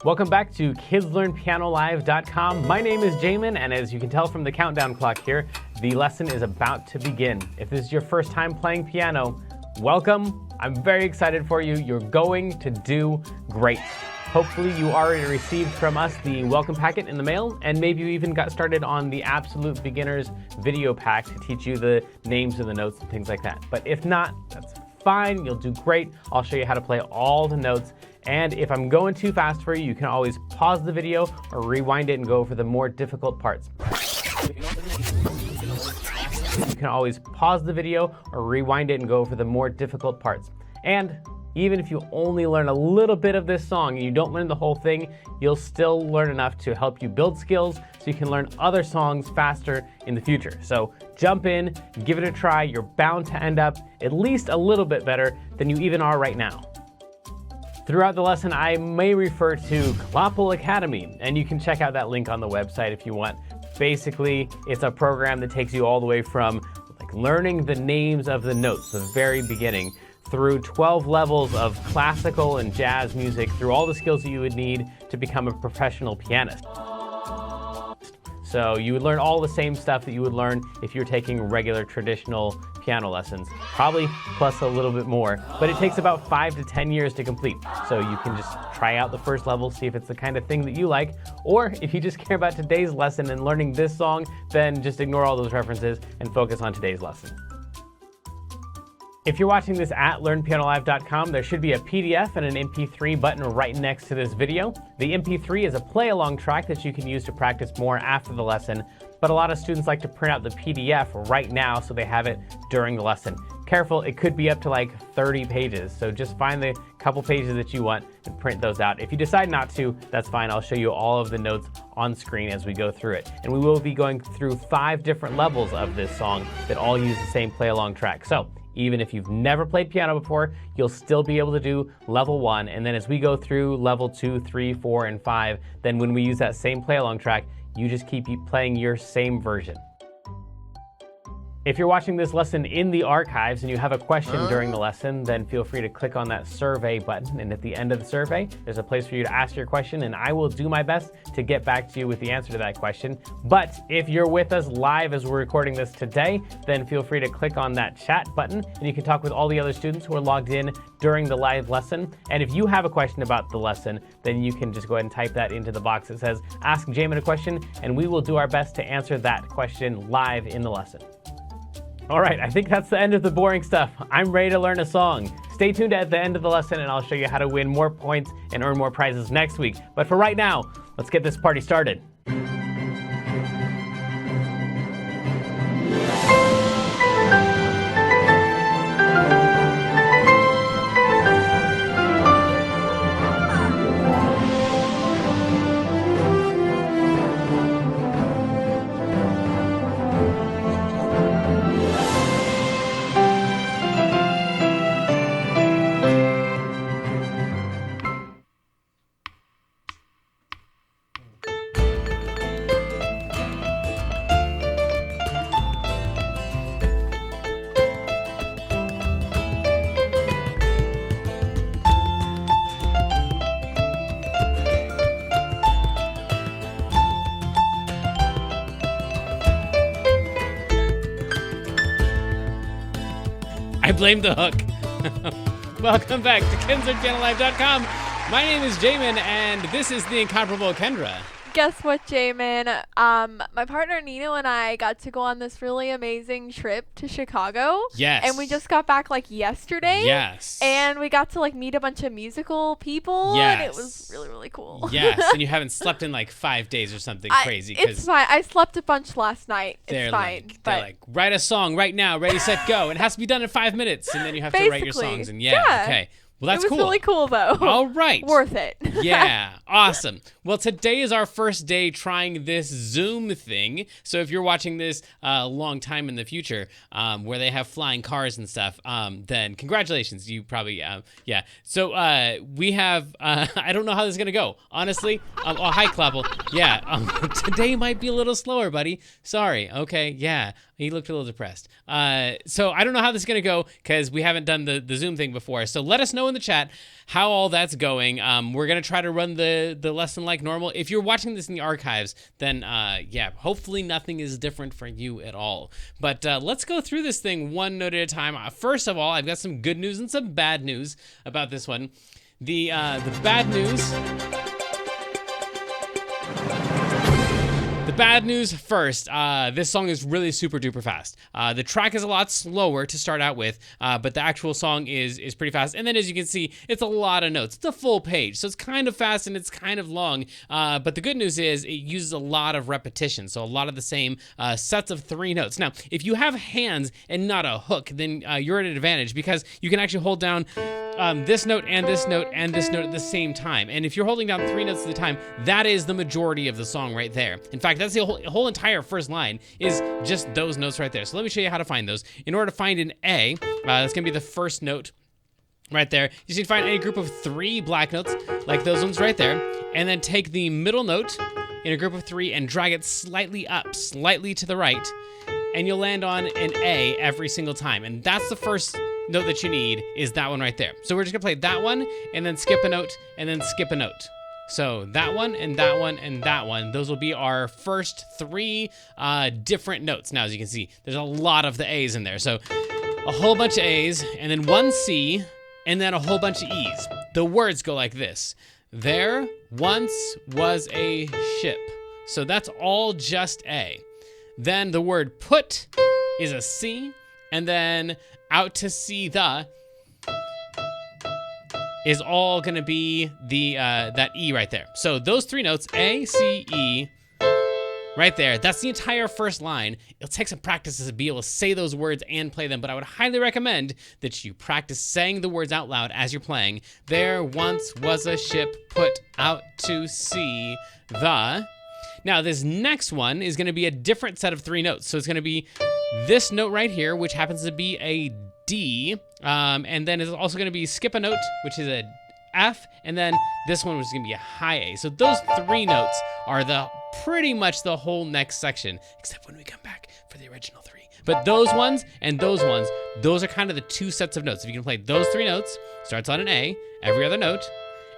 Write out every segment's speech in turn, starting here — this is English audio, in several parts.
Welcome back to KidsLearnPianoLive.com. My name is Jamin, and as you can tell from the countdown clock here, the lesson is about to begin. If this is your first time playing piano, welcome. I'm very excited for you. You're going to do great. Hopefully you already received from us the welcome packet in the mail, and maybe you even got started on the Absolute Beginners video pack to teach you the names of the notes and things like that. But if not, that's fine. You'll do great. I'll show you how to play all the notes. And if I'm going too fast for you, you can always pause the video or rewind it and go over the more difficult parts. You can always pause the video or rewind it and go over the more difficult parts. And even if you only learn a little bit of this song and you don't learn the whole thing, you'll still learn enough to help you build skills so you can learn other songs faster in the future. So jump in, give it a try. You're bound to end up at least a little bit better than you even are right now. Throughout the lesson, I may refer to Klopple Academy, and you can check out that link on the website if you want. Basically, it's a program that takes you all the way from learning the names of the notes, the very beginning, through 12 levels of classical and jazz music, through all the skills that you would need to become a professional pianist. So you would learn all the same stuff that you would learn if you're taking regular traditional piano lessons, probably plus a little bit more, but it takes about 5 to 10 years to complete. So you can just try out the first level, see if it's the kind of thing that you like, or if you just care about today's lesson and learning this song, then just ignore all those references and focus on today's lesson. If you're watching this at LearnPianoLive.com, there should be a PDF and an MP3 button right next to this video. The MP3 is a play-along track that you can use to practice more after the lesson, but a lot of students like to print out the PDF right now so they have it during the lesson. Careful, it could be up to like 30 pages, so just find the couple pages that you want and print those out. If you decide not to, that's fine. I'll show you all of the notes on screen as we go through it. And we will be going through 5 different levels of this song that all use the same play-along track. So even if you've never played piano before, you'll still be able to do level 1. And then as we go through level 2, 3, 4, and 5, then when we use that same play-along track, you just keep playing your same version. If you're watching this lesson in the archives and you have a question during the lesson, then feel free to click on that survey button. And at the end of the survey, there's a place for you to ask your question, and I will do my best to get back to you with the answer to that question. But if you're with us live as we're recording this today, then feel free to click on that chat button, and you can talk with all the other students who are logged in during the live lesson. And if you have a question about the lesson, then you can just go ahead and type that into the box that says, Ask Jamin a question, and we will do our best to answer that question live in the lesson. All right, I think that's the end of the boring stuff. I'm ready to learn a song. Stay tuned at the end of the lesson and I'll show you how to win more points and earn more prizes next week. But for right now, let's get this party started. I blame the hook. Welcome back to KidsLearnPianoLive.com. My name is Jamin, and this is the incomparable Kendra. Guess what, Jamin? My partner Nino and I got to go on this really amazing trip to Chicago. Yes. And we just got back like yesterday. Yes. And we got to like meet a bunch of musical people. Yes. And it was really, really cool. Yes. And you haven't slept in like 5 days or something crazy. It's fine. I slept a bunch last night. It's fine. They're like, write a song right now, ready, set, go. It has to be done in 5 minutes, and then you have to write your songs. And okay. Well, that's cool. It was really cool, though. All right. Worth it. Yeah. Awesome. Well, today is our first day trying this Zoom thing. So if you're watching this a long time in the future, where they have flying cars and stuff, then congratulations. You probably, yeah. So we have, I don't know how this is going to go. Honestly. Oh, hi, Klopple. Yeah. Today might be a little slower, buddy. Sorry. Okay. Yeah. He looked a little depressed. So I don't know how this is going to go because we haven't done the Zoom thing before. So let us know in the chat how all that's going. We're going to try to run the the lesson like normal. If you're watching this in the archives, then yeah, hopefully nothing is different for you at all. But let's go through this thing one note at a time. First of all, I've got some good news and some bad news about this one. The bad news. The bad news first, this song is really super duper fast. The track is a lot slower to start out with, but the actual song is pretty fast. And then as you can see, it's a lot of notes. It's a full page, so it's kind of fast and it's kind of long. But the good news is it uses a lot of repetition, so a lot of the same sets of 3 notes. Now, if you have hands and not a hook, then you're at an advantage because you can actually hold down this note and this note and this note at the same time. And if you're holding down 3 notes at a time, that is the majority of the song right there. In fact, that's the whole entire first line is just those notes right there. So let me show you how to find those. In order to find an A, that's going to be the first note right there. You just need to find any group of 3 black notes, like those ones right there, and then take the middle note in a group of 3 and drag it slightly up, slightly to the right, and you'll land on an A every single time. And that's the first note that you need, is that one right there. So we're just gonna play that one, and then skip a note, and then skip a note. So that one, and that one, and that one. Those will be our first 3 different notes. Now, as you can see, there's a lot of the A's in there. So a whole bunch of A's, and then 1 C, and then a whole bunch of E's. The words go like this. There once was a ship. So that's all just A. Then the word put is a C, and then out to sea the is all gonna be the that E right there. So those 3 notes, A, C, E, right there, that's the entire first line. It'll take some practice to be able to say those words and play them, but I would highly recommend that you practice saying the words out loud as you're playing. There once was a ship put out to sea the... Now, this next one is gonna be a different set of 3 notes. So it's gonna be this note right here, which happens to be a D, and then it's also gonna be skip a note, which is a F, and then this one was gonna be a high A. So those 3 notes are pretty much the whole next section, except when we come back for the original 3. But those ones and those ones, those are kind of the 2 sets of notes. If you can play those 3 notes, starts on an A, every other note,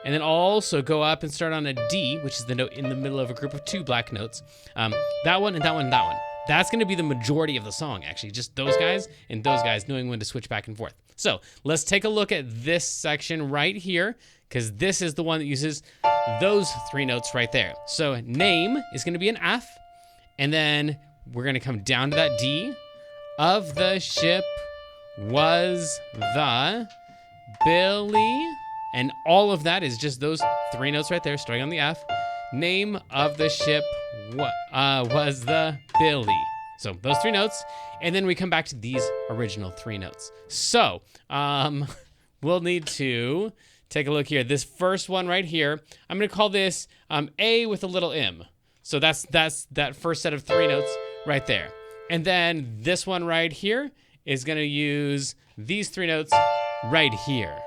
and then also go up and start on a D, which is the note in the middle of a group of 2 black notes. That one and that one and that one. That's gonna be the majority of the song, actually. Just those guys and those guys knowing when to switch back and forth. So let's take a look at this section right here, because this is the one that uses those 3 notes right there. So name is gonna be an F, and then we're gonna come down to that D. Of the ship was the Billy. And all of that is just those 3 notes right there, starting on the F. Name of the ship was the Billy. So those 3 notes, and then we come back to these original 3 notes. So we'll need to take a look here. This first one right here, I'm gonna call this A with a little M. So that's that first set of 3 notes right there. And then this one right here is gonna use these 3 notes right here.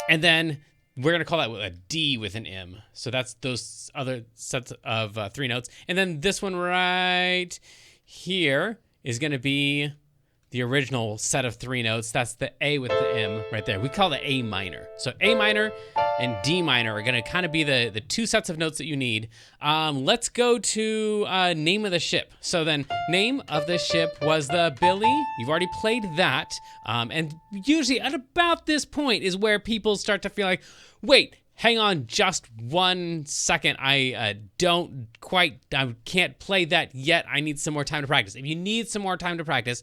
And then we're gonna call that a D with an M. So that's those other sets of 3 notes. And then this one right here is gonna be the original set of 3 notes. That's the A with the M right there. We call it A minor. So A minor and D minor are gonna kind of be the 2 sets of notes that you need. Let's go to name of the ship. So then name of the ship was the Billy. You've already played that. And usually at about this point is where people start to feel like, wait, hang on just 1 second. I can't play that yet. I need some more time to practice. If you need some more time to practice,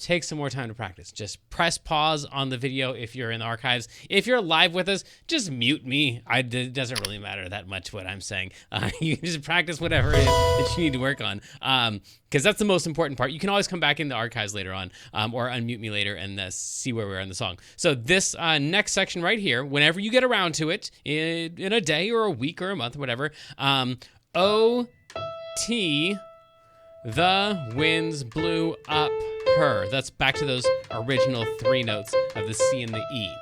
take some more time to practice. Just press pause on the video if you're in the archives. If you're live with us, just mute me. It doesn't really matter that much what I'm saying. You can just practice whatever it is that you need to work on, because that's the most important part. You can always come back in the archives later on, or unmute me later and see where we're in the song. So this next section right here, whenever you get around to it, in a day or a week or a month or whatever, O-T, the winds blew up her. That's back to those original 3 notes of the C and the E.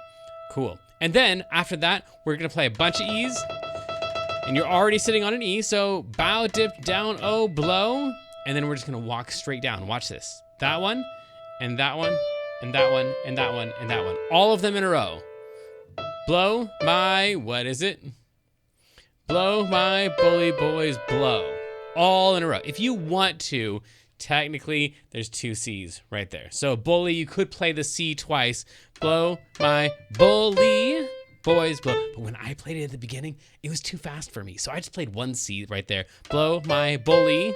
Cool. And then after that, we're gonna play a bunch of E's, and you're already sitting on an E, so bow, dip, down, oh, blow, and then we're just gonna walk straight down. Watch this. That one, and that one, and that one, and that one, and that one. All of them in a row. Blow my, what is it? blow, my bully boys, blow. All in a row. If you want to, technically, there's 2 C's right there. So bully, you could play the C twice. Blow, my bully boys, blow. But when I played it at the beginning, it was too fast for me. So I just played 1 C right there. Blow, my bully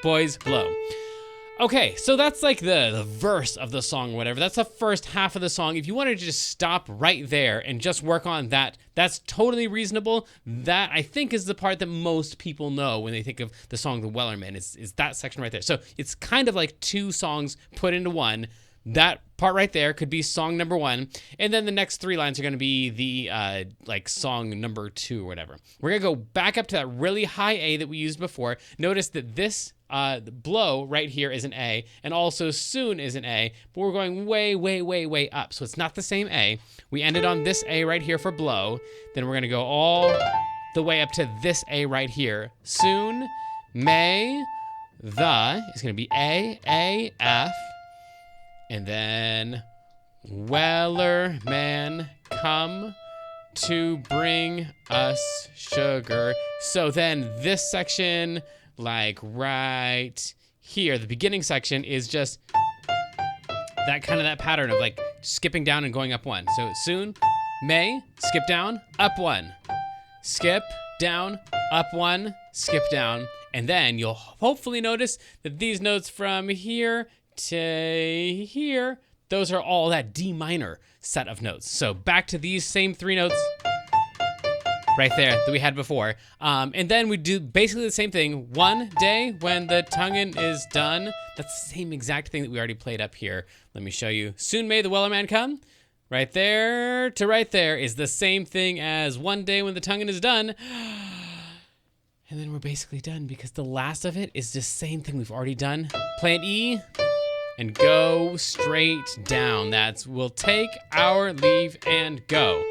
boys, blow. Okay, so that's like the verse of the song or whatever. That's the first half of the song. If you wanted to just stop right there and just work on that, that's totally reasonable. That, I think, is the part that most people know when they think of the song The Wellerman, is that section right there. So it's kind of like 2 songs put into one. That part right there could be song number 1, and then the next 3 lines are going to be the like song number 2 or whatever. We're going to go back up to that really high A that we used before. Notice that this blow right here is an A, and also soon is an A, but we're going way, way, way, way up, so it's not the same A. We ended on this A right here for blow, then we're going to go all the way up to this A right here. Soon, may, the is going to be A, F, and then Wellerman come to bring us sugar. So then this section, like right here, the beginning section is just that pattern of like skipping down and going up 1. So soon, may, skip down, up 1. Skip down, up 1, skip down. And then you'll hopefully notice that these notes from here to here, those are all that D minor set of notes. So back to these same 3 notes right there that we had before. And then we do basically the same thing. One day when the tonguing is done. That's the same exact thing that we already played up here. Let me show you. Soon may the Wellerman come. Right there to right there is the same thing as one day when the tonguing is done. And then we're basically done because the last of it is the same thing we've already done. Play an E and go straight down. That's we'll take our leave and go.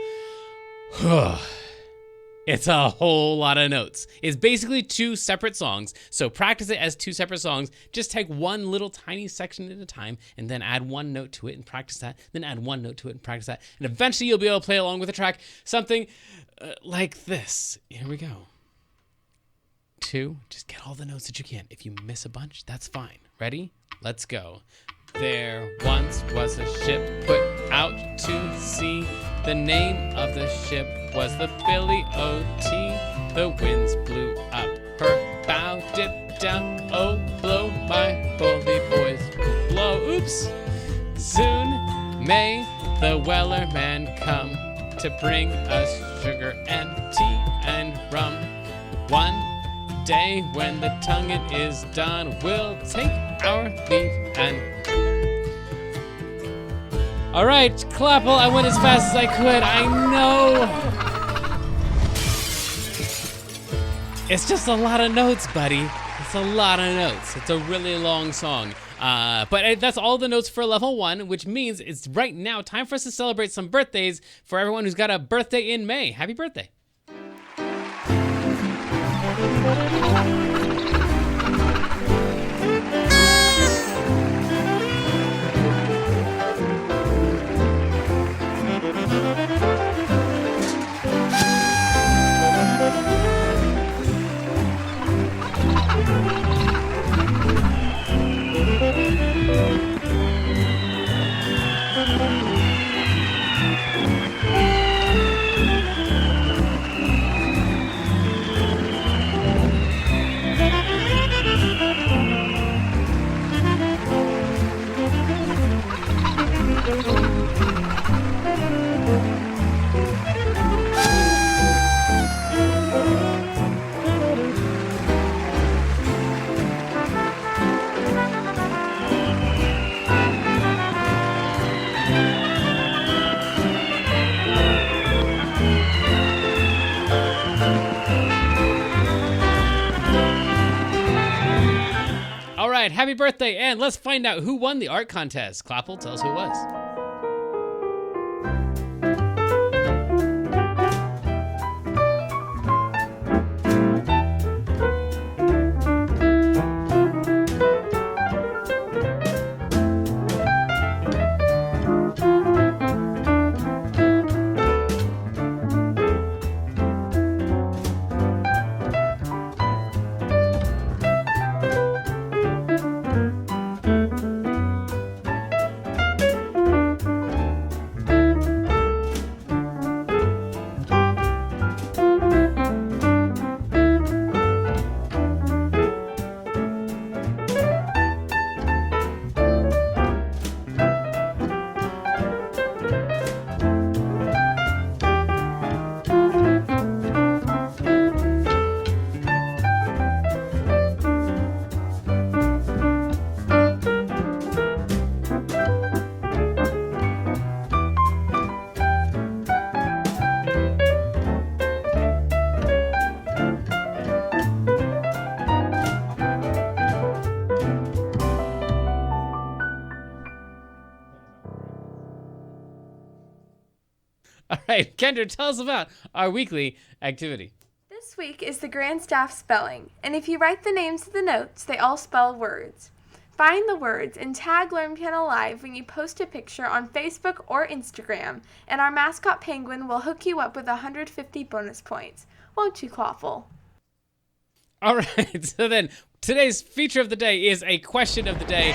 It's a whole lot of notes. It's basically 2 separate songs, so practice it as 2 separate songs. Just take one little tiny section at a time and then add 1 note to it and practice that, then add 1 note to it and practice that, and eventually you'll be able to play along with the track something like this. Here we go. 2, just get all the notes that you can. If you miss a bunch, that's fine. Ready? Let's go. There once was a ship put out to sea. The name of the ship was the Billy O.T. The winds blew up her bow, dipped down. Oh, blow, my bully boys, blow. Oops. Soon may the Wellerman come to bring us sugar and tea and rum. One day when the tonguing is done, we'll take our leave and... All right, Clapple, I went as fast as I could. I know. It's just a lot of notes, buddy. It's a lot of notes. It's a really long song. But that's all the notes for level 1, which means it's right now time for us to celebrate some birthdays for everyone who's got a birthday in May. Happy birthday. All right, happy birthday, and let's find out who won the art contest. Clapple, tell us who it was. right, Kendra, tell us about our weekly activity. This week is the Grand Staff Spelling, and if you write the names of the notes, they all spell words. Find the words and tag Learn Piano Live when you post a picture on Facebook or Instagram, and our mascot Penguin will hook you up with 150 bonus points. Won't you, Clawful? All right, so then today's feature of the day is a question of the day.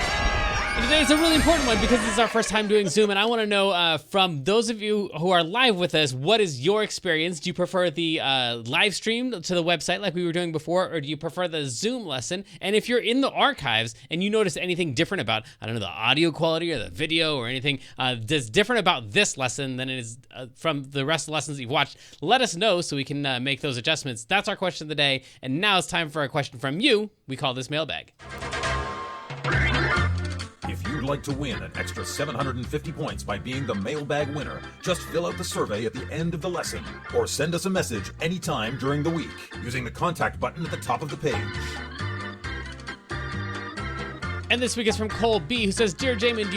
And today is a really important one because this is our first time doing Zoom, and I want to know from those of you who are live with us, what is your experience? Do you prefer the live stream to the website like we were doing before, or do you prefer the Zoom lesson? And if you're in the archives and you notice anything different about, I don't know, the audio quality or the video or anything that's different about this lesson than it is from the rest of the lessons you've watched, let us know so we can make those adjustments. That's our question of the day, and now it's time for a question from you. We call this Mailbag. If you'd like to win an extra 750 points by being the mailbag winner, just fill out the survey at the end of the lesson or send us a message anytime during the week using the contact button at the top of the page. And this week is from Cole B, who says, Dear Jamin,